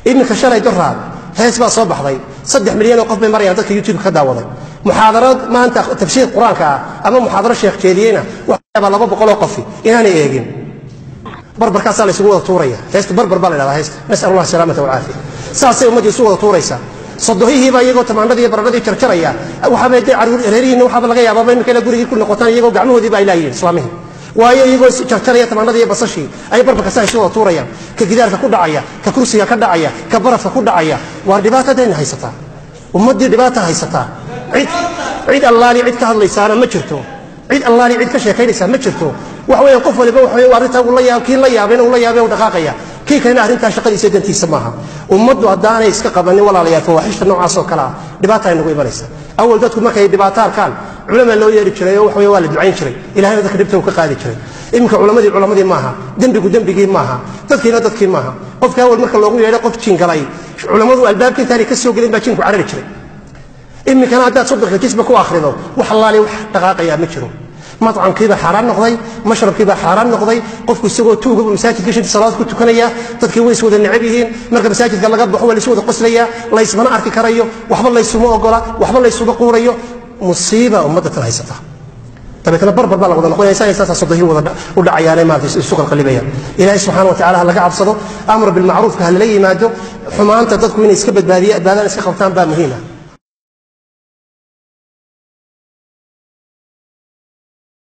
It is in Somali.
iminka shalay daraad hees baa soo baxday 3 milyan oo qof bay marayaan dadka YouTube ka daawaday muxaadarad maanta tafsiir quraanka ama muxaadaro sheekh jeediyena waxa 200 oo qof inaanay eegin barbarkaas la isugu wada tuuraya heesta barbar baa la yiraahdaa heesta nas'alullah salaamata wal aafiya saasay ummadii isugu wada tuuraysa صدقيه با يجو تمانادي برادي ترتريا waxa bay caruur reerihiina waxa laga yaabaa in kala guriga ku noqotaan iyagoo gacmahoodii ba ilaahay islaamihi waayo iyagoo tartariya tamaanadii basashi ay barbarka saayso tuurayaan ka gidaarka ku dhacaya ka kursiga ka dhacaya ka barafka ku dhacaya waa dhibaatada haysata ummadii dhibaato haysata cid allaali cid ka hadlaysaana ma jirto cid allaali cid ka sheekaynaysa ma jirto wax weyn qof waliba wax weyn arinta uu la yaabay uu dhaqaaqaya kii kana arinta shaqadiisa dantiisa maaha ummadu hadaanay iska qabanin walaalayaal fawaaxishta noocaas oo kala dhibaato ay nagu imanaysa awal dadku markay dhibaato arkaan culama loo yeeri jiray wax weyn waa la ducayn jiray ilaahay dadka dhibta uu ka qaadi jiray imka culamadii maaha dambigii maaha dadkii maaha qofka awal marka loogu yeeray qof jingalay culamadu albaabka intaanay ka soo gelin baa jinku carari jiray imka hadaad saddex kisba ku akhrido wax allaali wax dhaqaaqaya ma jiro مطعم كيبا حرام نقضي مشرب كيبا حرام نقضي قف كسوق توق بمساجد كشنت صلاة كنت كنيا تذكي وين سود النعبيين مركب مساجد قال لقب هو اللي سود قصرية الله يسمنا أركي كريو وحب الله يسموه قولا وحب الله يسود قوريو مصيبة أمة الهيسة طب كنا بربر بالغ ولا خويا إنسان صدقه ولا عيانه ما في السوق القلبية إلهي سبحانه وتعالى هلا قاعد صدق أمر بالمعروف كهل لي ما جو حمان تذكر وين يسكبت بادية بادان يسكبتان بها مهمة